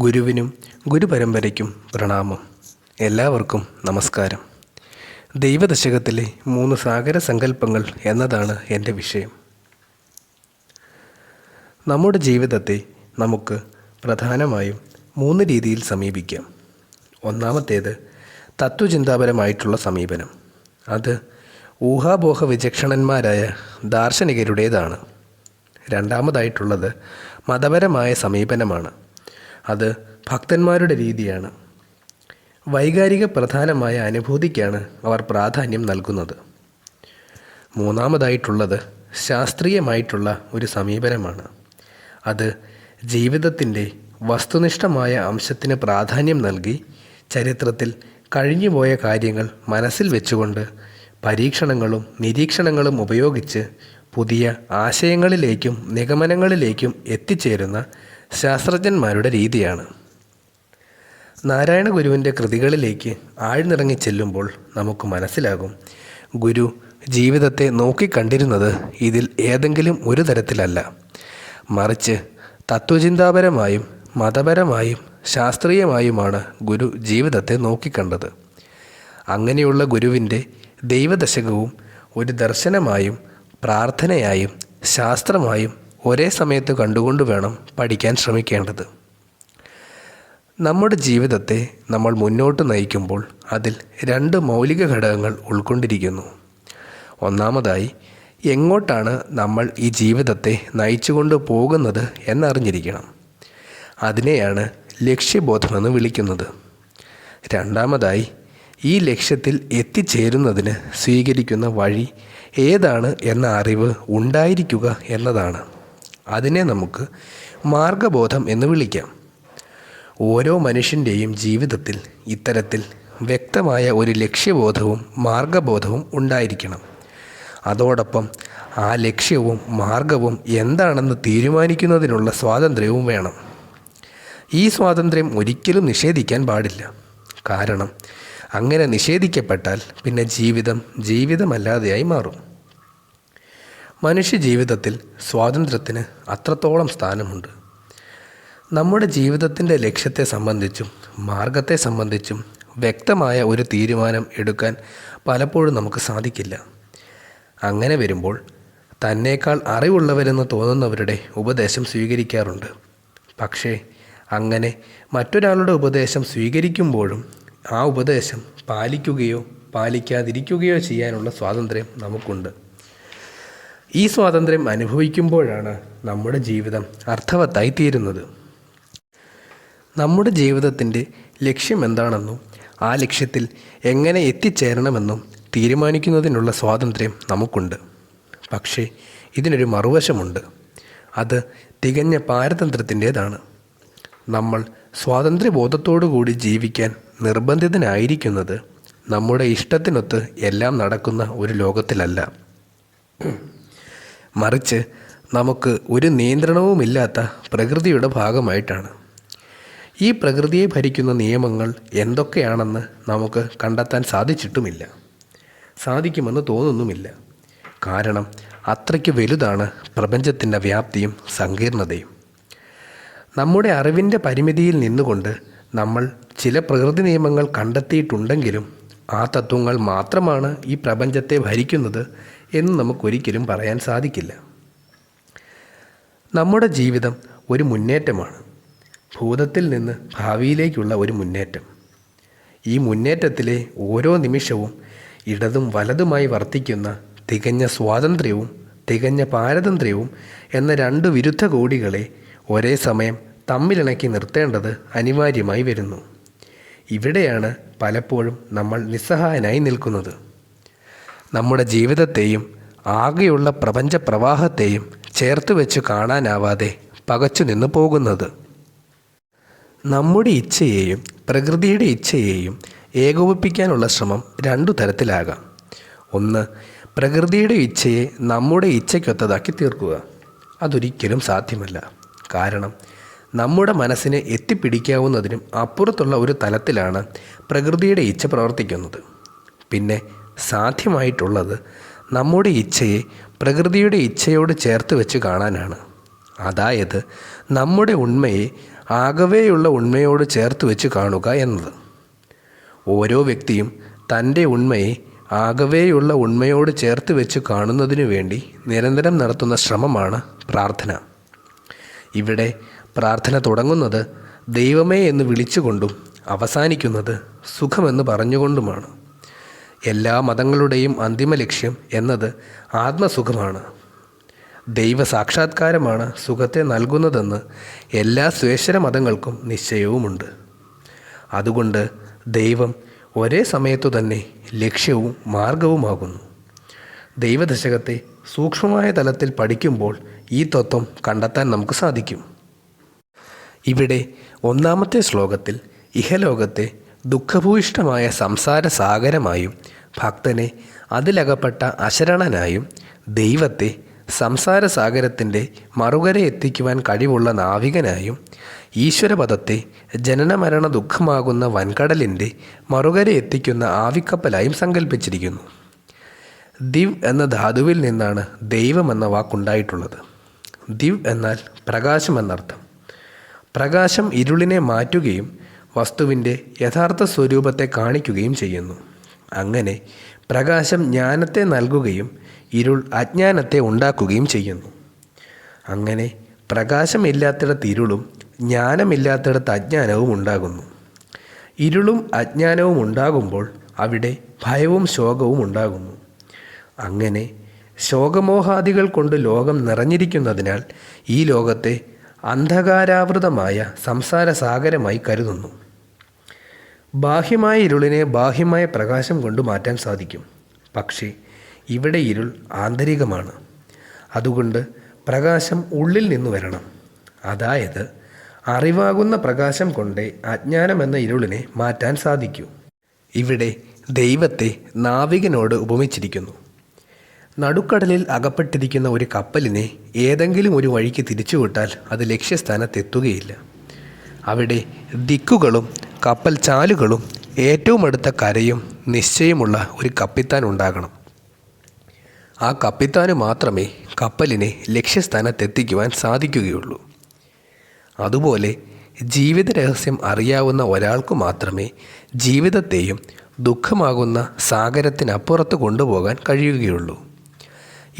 ഗുരുവിനും ഗുരുപരമ്പരയ്ക്കും പ്രണാമം. എല്ലാവർക്കും നമസ്കാരം. ദൈവദശകത്തിലെ 3 സാഗര സങ്കല്പങ്ങൾ എന്നതാണ് എൻ്റെ വിഷയം. നമ്മുടെ ജീവിതത്തെ നമുക്ക് പ്രധാനമായും 3 രീതിയിൽ സമീപിക്കാം. ഒന്നാമത്തേത് തത്വചിന്താപരമായിട്ടുള്ള സമീപനം. അത് ഊഹാപോഹ വിചക്ഷണന്മാരായ ദാർശനികരുടേതാണ്. രണ്ടാമതായിട്ടുള്ളത് മതപരമായ സമീപനമാണ്. അത് ഭക്തന്മാരുടെ രീതിയാണ്. വൈകാരിക പ്രധാനമായ അനുഭൂതിക്കാണ് അവർ പ്രാധാന്യം നൽകുന്നത്. മൂന്നാമതായിട്ടുള്ളത് ശാസ്ത്രീയമായിട്ടുള്ള ഒരു സമീപനമാണ്. അത് ജീവിതത്തിൻ്റെ വസ്തുനിഷ്ഠമായ അംശത്തിന് പ്രാധാന്യം നൽകി ചരിത്രത്തിൽ കഴിഞ്ഞുപോയ കാര്യങ്ങൾ മനസ്സിൽ വെച്ചുകൊണ്ട് പരീക്ഷണങ്ങളും നിരീക്ഷണങ്ങളും ഉപയോഗിച്ച് പുതിയ ആശയങ്ങളിലേക്കും നിഗമനങ്ങളിലേക്കും എത്തിച്ചേരുന്ന ശാസ്ത്രജ്ഞന്മാരുടെ രീതിയാണ്. നാരായണ ഗുരുവിൻ്റെ കൃതികളിലേക്ക് ആഴ്ന്നിറങ്ങി ചെല്ലുമ്പോൾ നമുക്ക് മനസ്സിലാകും, ഗുരു ജീവിതത്തെ നോക്കിക്കണ്ടിരുന്നത് ഇതിൽ ഏതെങ്കിലും ഒരു തരത്തിലല്ല, മറിച്ച് തത്വചിന്താപരമായും മതപരമായും ശാസ്ത്രീയമായുമാണ് ഗുരു ജീവിതത്തെ നോക്കിക്കണ്ടത്. അങ്ങനെയുള്ള ഗുരുവിൻ്റെ ദൈവദശകവും ഒരു ദർശനമായും പ്രാർത്ഥനയായും ശാസ്ത്രമായും ഒരേ സമയത്ത് കണ്ടുകൊണ്ട് വേണം പഠിക്കാൻ ശ്രമിക്കേണ്ടത്. നമ്മുടെ ജീവിതത്തെ നമ്മൾ മുന്നോട്ട് നയിക്കുമ്പോൾ അതിൽ 2 മൗലിക ഘടകങ്ങൾ ഉൾക്കൊണ്ടിരിക്കുന്നു. ഒന്നാമതായി, എങ്ങോട്ടാണ് നമ്മൾ ഈ ജീവിതത്തെ നയിച്ചുകൊണ്ട് പോകുന്നത് എന്നറിഞ്ഞിരിക്കണം. അതിനെയാണ് ലക്ഷ്യബോധമെന്ന് വിളിക്കുന്നത്. രണ്ടാമതായി, ഈ ലക്ഷ്യത്തിൽ എത്തിച്ചേരുന്നതിന് സ്വീകരിക്കുന്ന വഴി ഏതാണ് എന്ന അറിവ് ഉണ്ടായിരിക്കുക എന്നതാണ്. അതിനെ നമുക്ക് മാർഗബോധം എന്ന് വിളിക്കാം. ഓരോ മനുഷ്യൻ്റെയും ജീവിതത്തിൽ ഇത്തരത്തിൽ വ്യക്തമായ ഒരു ലക്ഷ്യബോധവും മാർഗബോധവും ഉണ്ടായിരിക്കണം. അതോടൊപ്പം ആ ലക്ഷ്യവും മാർഗവും എന്താണെന്ന് തീരുമാനിക്കുന്നതിനുള്ള സ്വാതന്ത്ര്യവും വേണം. ഈ സ്വാതന്ത്ര്യം ഒരിക്കലും നിഷേധിക്കാൻ പാടില്ല. കാരണം അങ്ങനെ നിഷേധിക്കപ്പെട്ടാൽ പിന്നെ ജീവിതമല്ലാതെയായി മാറും. മനുഷ്യ ജീവിതത്തിൽ സ്വാതന്ത്ര്യത്തിന് അത്രത്തോളം സ്ഥാനമുണ്ട്. നമ്മുടെ ജീവിതത്തിൻ്റെ ലക്ഷ്യത്തെ സംബന്ധിച്ചും മാർഗത്തെ സംബന്ധിച്ചും വ്യക്തമായ ഒരു തീരുമാനം എടുക്കാൻ പലപ്പോഴും നമുക്ക് സാധിക്കില്ല. അങ്ങനെ വരുമ്പോൾ തന്നേക്കാൾ അറിവുള്ളവരെന്ന് തോന്നുന്നവരുടെ ഉപദേശം സ്വീകരിക്കാറുണ്ട്. പക്ഷേ അങ്ങനെ മറ്റൊരാളുടെ ഉപദേശം സ്വീകരിക്കുമ്പോഴും ആ ഉപദേശം പാലിക്കുകയോ പാലിക്കാതിരിക്കുകയോ ചെയ്യാനുള്ള സ്വാതന്ത്ര്യം നമുക്കുണ്ട്. ഈ സ്വാതന്ത്ര്യം അനുഭവിക്കുമ്പോഴാണ് നമ്മുടെ ജീവിതം അർത്ഥവത്തായി തീരുന്നത്. നമ്മുടെ ജീവിതത്തിൻ്റെ ലക്ഷ്യം എന്താണെന്നും ആ ലക്ഷ്യത്തിൽ എങ്ങനെ എത്തിച്ചേരണമെന്നും തീരുമാനിക്കുന്നതിനുള്ള സ്വാതന്ത്ര്യം നമുക്കുണ്ട്. പക്ഷേ ഇതിനൊരു മറുവശമുണ്ട്. അത് തികഞ്ഞ പാരതന്ത്ര്യത്തിൻ്റേതാണ്. നമ്മൾ സ്വാതന്ത്ര്യബോധത്തോടു കൂടി ജീവിക്കാൻ നിർബന്ധിതനായിരിക്കുന്നത് നമ്മുടെ ഇഷ്ടത്തിനൊത്ത് എല്ലാം നടക്കുന്ന ഒരു ലോകത്തിലല്ല, മറിച്ച് നമുക്ക് ഒരു നിയന്ത്രണവുമില്ലാത്ത പ്രകൃതിയുടെ ഭാഗമായിട്ടാണ്. ഈ പ്രകൃതിയെ ഭരിക്കുന്ന നിയമങ്ങൾ എന്തൊക്കെയാണെന്ന് നമുക്ക് കണ്ടെത്താൻ സാധിക്കുമെന്ന് തോന്നുന്നുമില്ല. കാരണം അത്രയ്ക്ക് വലുതാണ് പ്രപഞ്ചത്തിൻ്റെ വ്യാപ്തിയും സങ്കീർണതയും. നമ്മുടെ അറിവിൻ്റെ പരിമിതിയിൽ നിന്നുകൊണ്ട് നമ്മൾ ചില പ്രകൃതി നിയമങ്ങൾ കണ്ടെത്തിയിട്ടുണ്ടെങ്കിലും ആ തത്വങ്ങൾ മാത്രമാണ് ഈ പ്രപഞ്ചത്തെ ഭരിക്കുന്നത് എന്ന് നമുക്കൊരിക്കലും പറയാൻ സാധിക്കില്ല. നമ്മുടെ ജീവിതം ഒരു മുന്നേറ്റമാണ്. ഭൂതത്തിൽ നിന്ന് ഭാവിയിലേക്കുള്ള ഒരു മുന്നേറ്റം. ഈ മുന്നേറ്റത്തിലെ ഓരോ നിമിഷവും ഇടതും വലതുമായി വർത്തിക്കുന്ന തികഞ്ഞ സ്വാതന്ത്ര്യവും തികഞ്ഞ പാരതന്ത്ര്യവും എന്ന 2 വിരുദ്ധ കോടികളെ ഒരേ സമയം തമ്മിലിണക്കി നിർത്തേണ്ടത് അനിവാര്യമായി വരുന്നു. ഇവിടെയാണ് പലപ്പോഴും നമ്മൾ നിസ്സഹായനായി നിൽക്കുന്നത്. നമ്മുടെ ജീവിതത്തെയും ആകെയുള്ള പ്രപഞ്ച പ്രവാഹത്തെയും ചേർത്ത് വെച്ച് കാണാനാവാതെ പകച്ചു നിന്ന് പോകുന്നത്. നമ്മുടെ ഇച്ഛയെയും പ്രകൃതിയുടെ ഇച്ഛയെയും ഏകോപിപ്പിക്കാനുള്ള ശ്രമം 2 തരത്തിലാകാം. ഒന്ന്, പ്രകൃതിയുടെ ഇച്ഛയെ നമ്മുടെ ഇച്ഛയ്ക്കൊത്തതാക്കി തീർക്കുക. അതൊരിക്കലും സാധ്യമല്ല. കാരണം നമ്മുടെ മനസ്സിനെ എത്തിപ്പിടിക്കാവുന്നതിനും അപ്പുറത്തുള്ള ഒരു തലത്തിലാണ് പ്രകൃതിയുടെ ഇച്ഛ പ്രവർത്തിക്കുന്നത്. പിന്നെ സാധ്യമായിട്ടുള്ളത് നമ്മുടെ ഇച്ഛയെ പ്രകൃതിയുടെ ഇച്ഛയോട് ചേർത്ത് വെച്ച് കാണാനാണ്. അതായത് നമ്മുടെ ഉണ്മയെ ആകവേയുള്ള ഉണ്മയോട് ചേർത്ത് വെച്ച് കാണുക എന്നത്. ഓരോ വ്യക്തിയും തൻ്റെ ഉണ്മയെ ആകവേയുള്ള ഉണ്മയോട് ചേർത്ത് വെച്ച് കാണുന്നതിനു വേണ്ടി നിരന്തരം നടത്തുന്ന ശ്രമമാണ് പ്രാർത്ഥന. ഇവിടെ പ്രാർത്ഥന തുടങ്ങുന്നത് ദൈവമേ എന്ന് വിളിച്ചുകൊണ്ടും അവസാനിക്കുന്നത് സുഖമെന്ന് പറഞ്ഞുകൊണ്ടുമാണ്. എല്ലാ മതങ്ങളുടെയും അന്തിമ ലക്ഷ്യം എന്നത് ആത്മസുഖമാണ്. ദൈവ സാക്ഷാത്കാരമാണ് സുഖത്തെ നൽകുന്നതെന്ന് എല്ലാ സ്വേശ്വര മതങ്ങൾക്കും നിശ്ചയവുമുണ്ട്. അതുകൊണ്ട് ദൈവം ഒരേ സമയത്തു തന്നെ ലക്ഷ്യവും മാർഗവുമാകുന്നു. ദൈവദശകത്തെ സൂക്ഷ്മമായ തലത്തിൽ പഠിക്കുമ്പോൾ ഈ തത്വം കണ്ടെത്താൻ നമുക്ക് സാധിക്കും. ഇവിടെ ഒന്നാമത്തെ ശ്ലോകത്തിൽ ഇഹലോകത്തെ ദുഃഖഭൂയിഷ്ടമായ സംസാര സാഗരമായും ഭക്തനെ അതിലകപ്പെട്ട അശരണനായും ദൈവത്തെ സംസാര സാഗരത്തിൻ്റെ മറുകര എത്തിക്കുവാൻ കഴിവുള്ള നാവികനായും ഈശ്വരപദത്തെ ജനനമരണ ദുഃഖമാകുന്ന വൻകടലിൻ്റെ മറുകര എത്തിക്കുന്ന ആവിക്കപ്പലായും സങ്കല്പിച്ചിരിക്കുന്നു. ദിവ് എന്ന ധാതുവിൽ നിന്നാണ് ദൈവം എന്ന വാക്കുണ്ടായിട്ടുള്ളത്. ദിവ് എന്നാൽ പ്രകാശം എന്നർത്ഥം. പ്രകാശം ഇരുളിനെ മാറ്റുകയും വസ്തുവിൻ്റെ യഥാർത്ഥ സ്വരൂപത്തെ കാണിക്കുകയും ചെയ്യുന്നു. അങ്ങനെ പ്രകാശം ജ്ഞാനത്തെ നൽകുകയും ഇരുൾ അജ്ഞാനത്തെ ഉണ്ടാക്കുകയും ചെയ്യുന്നു. അങ്ങനെ പ്രകാശമില്ലാത്തിടത്ത് ഇരുളും ജ്ഞാനമില്ലാത്തിടത്ത് അജ്ഞാനവും ഉണ്ടാകുന്നു. ഇരുളും അജ്ഞാനവും ഉണ്ടാകുമ്പോൾ അവിടെ ഭയവും ശോകവും ഉണ്ടാകുന്നു. അങ്ങനെ ശോകമോഹാദികൾ കൊണ്ട് ലോകം നിറഞ്ഞിരിക്കുന്നതിനാൽ ഈ ലോകത്തെ അന്ധകാരാവൃതമായ സംസാര സാഗരമായി കരുതുന്നു. ബാഹ്യമായ ഇരുളിനെ ബാഹ്യമായ പ്രകാശം കൊണ്ട് മാറ്റാൻ സാധിക്കും. പക്ഷേ ഇവിടെ ഇരുൾ ആന്തരികമാണ്. അതുകൊണ്ട് പ്രകാശം ഉള്ളിൽ നിന്ന് വരണം. അതായത് അറിവാകുന്ന പ്രകാശം കൊണ്ടേ അജ്ഞാനം എന്ന ഇരുളിനെ മാറ്റാൻ സാധിക്കൂ. ഇവിടെ ദൈവത്തെ നാവികനോട് ഉപമിച്ചിരിക്കുന്നു. നടുക്കടലിൽ അകപ്പെട്ടിരിക്കുന്ന ഒരു കപ്പലിനെ ഏതെങ്കിലും ഒരു വഴിക്ക് തിരിച്ചുവിട്ടാൽ അത് ലക്ഷ്യസ്ഥാനത്തെത്തുകയില്ല. അവിടെ ദിക്കുകളും കപ്പൽ ചാലുകളും ഏറ്റവും അടുത്ത കരയും നിശ്ചയമുള്ള ഒരു കപ്പിത്താൻ ഉണ്ടാകണം. ആ കപ്പിത്താന് മാത്രമേ കപ്പലിനെ ലക്ഷ്യസ്ഥാനത്തെത്തിക്കുവാൻ സാധിക്കുകയുള്ളൂ. അതുപോലെ ജീവിത രഹസ്യം അറിയാവുന്ന ഒരാൾക്ക് മാത്രമേ ജീവിതത്തെയും ദുഃഖമാകുന്ന സാഗരത്തിനപ്പുറത്ത് കൊണ്ടുപോകാൻ കഴിയുകയുള്ളൂ.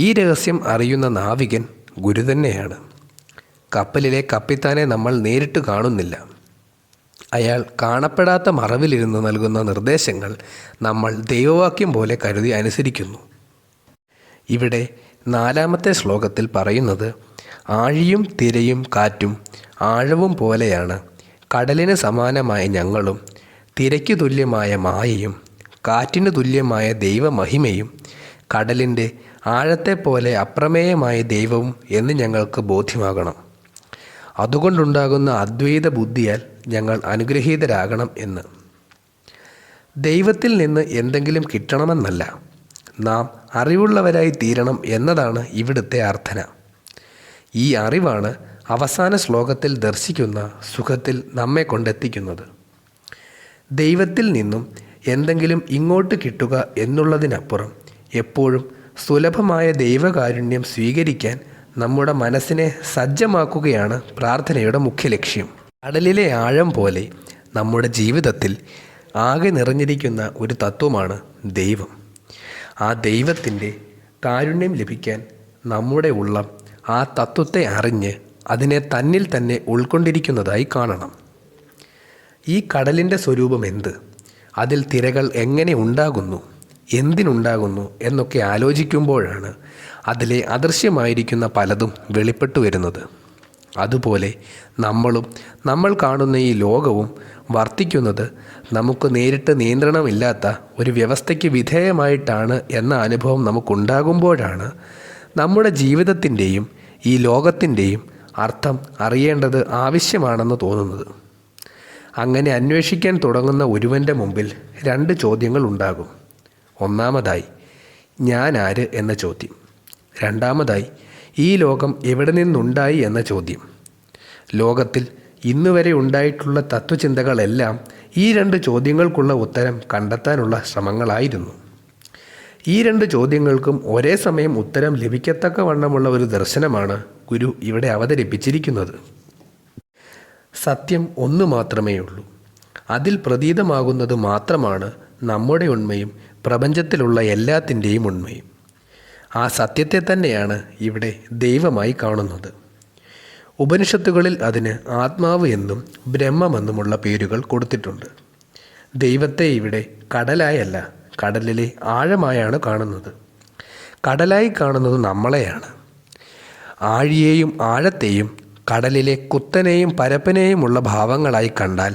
ഈ രഹസ്യം അറിയുന്ന നാവികൻ ഗുരു തന്നെയാണ്. കപ്പലിലെ കപ്പിത്താനെ നമ്മൾ നേരിട്ട് കാണുന്നില്ല. അയാൾ കാണപ്പെടാത്ത മറവിലിരുന്ന് നൽകുന്ന നിർദ്ദേശങ്ങൾ നമ്മൾ ദൈവവാക്യം പോലെ കരുതി അനുസരിക്കുന്നു. ഇവിടെ നാലാമത്തെ ശ്ലോകത്തിൽ പറയുന്നത് ആഴിയും തിരയും കാറ്റും ആഴവും പോലെയാണ് കടലിന് സമാനമായ ഞങ്ങളും തിരയ്ക്കു തുല്യമായ മായയും കാറ്റിന് തുല്യമായ ദൈവമഹിമയും കടലിൻ്റെ ആഴത്തെപ്പോലെ അപ്രമേയമായ ദൈവവും എന്ന് ഞങ്ങൾക്ക് ബോധ്യമാകണം. അതുകൊണ്ടുണ്ടാകുന്ന അദ്വൈത ബുദ്ധിയാൽ ഞങ്ങൾ അനുഗ്രഹീതരാകണം എന്ന്. ദൈവത്തിൽ നിന്ന് എന്തെങ്കിലും കിട്ടണമെന്നല്ല, നാം അറിവുള്ളവരായി തീരണം എന്നതാണ് ഇവിടുത്തെ അർത്ഥന. ഈ അറിവാണ് അവസാന ശ്ലോകത്തിൽ ദർശിക്കുന്ന സുഖത്തിൽ നമ്മെ കൊണ്ടെത്തിക്കുന്നത്. ദൈവത്തിൽ നിന്നും എന്തെങ്കിലും ഇങ്ങോട്ട് കിട്ടുക എന്നുള്ളതിനപ്പുറം എപ്പോഴും സുലഭമായ ദൈവകാരുണ്യം സ്വീകരിക്കാൻ നമ്മുടെ മനസ്സിനെ സജ്ജമാക്കുകയാണ് പ്രാർത്ഥനയുടെ മുഖ്യ ലക്ഷ്യം. കടലിലെ ആഴം പോലെ നമ്മുടെ ജീവിതത്തിൽ ആകെ നിറഞ്ഞിരിക്കുന്ന ഒരു തത്വമാണ് ദൈവം. ആ ദൈവത്തിൻ്റെ കാരുണ്യം ലഭിക്കാൻ നമ്മുടെ ഉള്ളം ആ തത്വത്തെ അറിഞ്ഞ് അതിനെ തന്നിൽ തന്നെ ഉൾക്കൊണ്ടിരിക്കുന്നതായി കാണണം. ഈ കടലിൻ്റെ സ്വരൂപം എന്ത്? അതിൽ തിരകൾ എങ്ങനെ ഉണ്ടാകുന്നു, എന്തിനുണ്ടാകുന്നു എന്നൊക്കെ ആലോചിക്കുമ്പോഴാണ് അതിലെ അദൃശ്യമായിരിക്കുന്ന പലതും വെളിപ്പെട്ടു വരുന്നത്. അതുപോലെ നമ്മളും നമ്മൾ കാണുന്ന ഈ ലോകവും വർത്തിക്കുന്നത് നമുക്ക് നേരിട്ട് നിയന്ത്രണമില്ലാത്ത ഒരു വ്യവസ്ഥയ്ക്ക് വിധേയമായിട്ടാണ് എന്ന അനുഭവം നമുക്കുണ്ടാകുമ്പോഴാണ് നമ്മുടെ ജീവിതത്തിൻ്റെയും ഈ ലോകത്തിൻ്റെയും അർത്ഥം അറിയേണ്ടത് ആവശ്യമാണെന്ന് തോന്നുന്നത്. അങ്ങനെ അന്വേഷിക്കാൻ തുടങ്ങുന്ന ഒരുവൻ്റെ മുമ്പിൽ രണ്ട് ചോദ്യങ്ങൾ ഉണ്ടാകും. ഒന്നാമതായി ഞാൻ ആര് എന്ന ചോദ്യം. രണ്ടാമതായി ഈ ലോകം എവിടെ നിന്നുണ്ടായി എന്ന ചോദ്യം. ലോകത്തിൽ ഇന്നുവരെ ഉണ്ടായിട്ടുള്ള തത്വചിന്തകളെല്ലാം ഈ രണ്ട് ചോദ്യങ്ങൾക്കുള്ള ഉത്തരം കണ്ടെത്താനുള്ള ശ്രമങ്ങളായിരുന്നു. ഈ രണ്ട് ചോദ്യങ്ങൾക്കും ഒരേ സമയം ഉത്തരം ലഭിക്കത്തക്ക വണ്ണമുള്ള ഒരു ദർശനമാണ് ഗുരു ഇവിടെ അവതരിപ്പിച്ചിരിക്കുന്നത്. സത്യം ഒന്നു മാത്രമേ ഉള്ളൂ. അതിൽ പ്രതീതമാകുന്നത് മാത്രമാണ് നമ്മുടെ ഉണ്മയും പ്രപഞ്ചത്തിലുള്ള എല്ലാത്തിൻ്റെയും ഉണ്മയും. ആ സത്യത്തെ തന്നെയാണ് ഇവിടെ ദൈവമായി കാണുന്നത്. ഉപനിഷത്തുകളിൽ അതിന് ആത്മാവ് എന്നും ബ്രഹ്മമെന്നുമുള്ള പേരുകൾ കൊടുത്തിട്ടുണ്ട്. ദൈവത്തെ ഇവിടെ കടലായല്ല, കടലിലെ ആഴമായാണ് കാണുന്നത്. കടലായി കാണുന്നത് നമ്മളെയാണ്. ആഴിയെയും ആഴത്തെയും കടലിലെ കുത്തനെയും പരപ്പനെയുമുള്ള ഭാവങ്ങളായി കണ്ടാൽ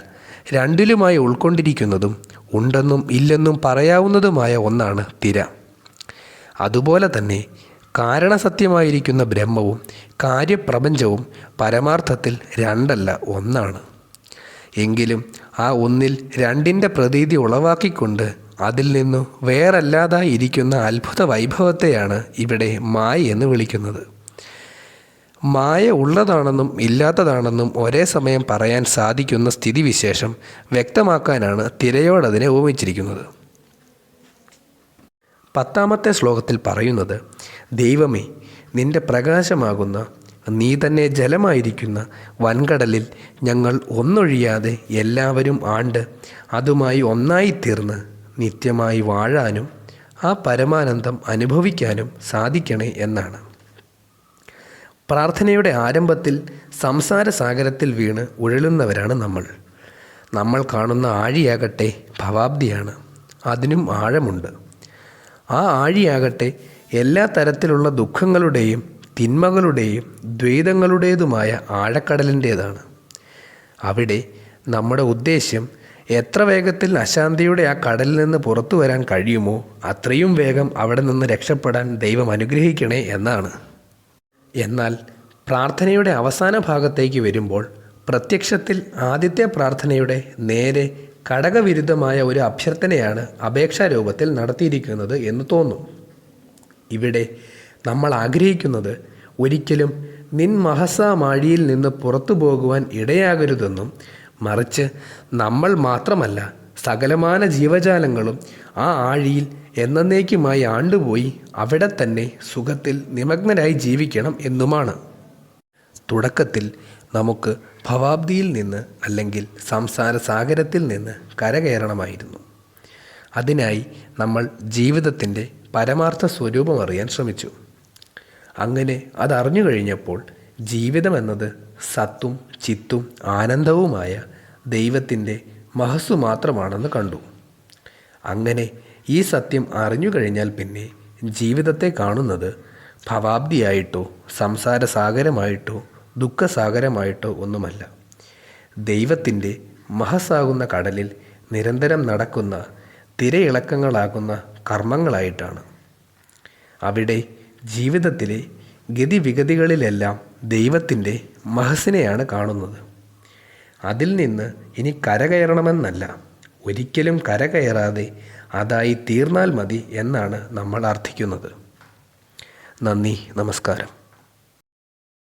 രണ്ടിലുമായി ഉൾക്കൊണ്ടിരിക്കുന്നതും ഉണ്ടെന്നും ഇല്ലെന്നും പറയാവുന്നതുമായ ഒന്നാണ് തിര. അതുപോലെ തന്നെ കാരണസത്യമായിരിക്കുന്ന ബ്രഹ്മവും കാര്യപ്രപഞ്ചവും പരമാർത്ഥത്തിൽ രണ്ടല്ല, ഒന്നാണ്. എങ്കിലും ആ ഒന്നിൽ രണ്ടിൻ്റെ പ്രതീതി ഉളവാക്കിക്കൊണ്ട് അതിൽ നിന്നു വേറല്ലാതായി ഇരിക്കുന്ന അത്ഭുത വൈഭവത്തെയാണ് ഇവിടെ മായ എന്ന് വിളിക്കുന്നത്. മായ ഉള്ളതാണെന്നും ഇല്ലാത്തതാണെന്നും ഒരേ സമയം പറയാൻ സാധിക്കുന്ന സ്ഥിതിവിശേഷം വ്യക്തമാക്കാനാണ് തിരയോടതിനെ ഉപമിച്ചിരിക്കുന്നത്. 10-ാമത്തെ ശ്ലോകത്തിൽ പറയുന്നത്, ദൈവമേ, നിന്റെ പ്രകാശമാകുന്ന നീ തന്നെ ജലമായിരിക്കുന്ന വൻകടലിൽ ഞങ്ങൾ ഒന്നൊഴിയാതെ എല്ലാവരും ആണ്ട് അതുമായി ഒന്നായിത്തീർന്ന് നിത്യമായി വാഴാനും ആ പരമാനന്ദം അനുഭവിക്കാനും സാധിക്കണേ എന്നാണ്. പ്രാർത്ഥനയുടെ ആരംഭത്തിൽ സംസാരസാഗരത്തിൽ വീണ് ഉഴലുന്നവരാണ് നമ്മൾ കാണുന്ന ആഴിയാകട്ടെ ഭവാബ്ദിയാണ്. അതിനും ആഴമുണ്ട്. ആ ആഴിയാകട്ടെ എല്ലാ തരത്തിലുള്ള ദുഃഖങ്ങളുടെയും തിന്മകളുടെയും ദ്വൈതങ്ങളുടേതുമായ ആഴക്കടലിൻ്റേതാണ്. അവിടെ നമ്മുടെ ഉദ്ദേശ്യം എത്ര വേഗത്തിൽ അശാന്തിയുടെ ആ കടലിൽ നിന്ന് പുറത്തു വരാൻ കഴിയുമോ അത്രയും വേഗം അവിടെ നിന്ന് രക്ഷപ്പെടാൻ ദൈവം അനുഗ്രഹിക്കണേ എന്നാണ്. എന്നാൽ പ്രാർത്ഥനയുടെ അവസാന ഭാഗത്തേക്ക് വരുമ്പോൾ പ്രത്യക്ഷത്തിൽ ആദ്യത്തെ പ്രാർത്ഥനയുടെ നേരെ ഘടകവിരുദ്ധമായ ഒരു അഭ്യർത്ഥനയാണ് അപേക്ഷാരൂപത്തിൽ നടത്തിയിരിക്കുന്നത് എന്ന് തോന്നും. ഇവിടെ നമ്മൾ ആഗ്രഹിക്കുന്നത് ഒരിക്കലും നിൻ മഹസാമാഴിയിൽ നിന്ന് പുറത്തു പോകുവാൻ ഇടയാകരുതെന്നും മറിച്ച് നമ്മൾ മാത്രമല്ല സകലമാന ജീവജാലങ്ങളും ആ ആഴിയിൽ എന്നേക്കുമായി ആണ്ടുപോയി അവിടെ തന്നെ സുഖത്തിൽ നിമഗ്നരായി ജീവിക്കണം എന്നുമാണ്. തുടക്കത്തിൽ നമുക്ക് ഭവാബ്ദിയിൽ നിന്ന് അല്ലെങ്കിൽ സംസാര സാഗരത്തിൽ നിന്ന് കരകയറണമായിരുന്നു. അതിനായി നമ്മൾ ജീവിതത്തിൻ്റെ പരമാർത്ഥ സ്വരൂപം അറിയാൻ ശ്രമിച്ചു. അങ്ങനെ അതറിഞ്ഞു കഴിഞ്ഞപ്പോൾ ജീവിതം എന്നത് സത്തും ചിത്തും ആനന്ദവുമായ ദൈവത്തിൻ്റെ മഹസ്സു മാത്രമാണെന്ന് കണ്ടു. അങ്ങനെ ഈ സത്യം അറിഞ്ഞു കഴിഞ്ഞാൽ പിന്നെ ജീവിതത്തെ കാണുന്നത് ഭവാബ്ദിയായിട്ടോ സംസാരസാഗരമായിട്ടോ ദുഃഖസാഗരമായിട്ടോ ഒന്നുമല്ല, ദൈവത്തിൻ്റെ മഹസ്സാകുന്ന കടലിൽ നിരന്തരം നടക്കുന്ന തിരയിളക്കങ്ങളാകുന്ന കർമ്മങ്ങളായിട്ടാണ്. അവിടെ ജീവിതത്തിലെ ഗതിവിഗതികളിലെല്ലാം ദൈവത്തിൻ്റെ മഹസ്സിനെയാണ് കാണുന്നത്. അതിൽ നിന്ന് ഇനി കരകയറണമെന്നല്ല, ഒരിക്കലും കരകയറാതെ അതായി തീർന്നാൽ മതി എന്നാണ് നമ്മൾ അർത്ഥിക്കുന്നത്. നന്ദി, നമസ്കാരം.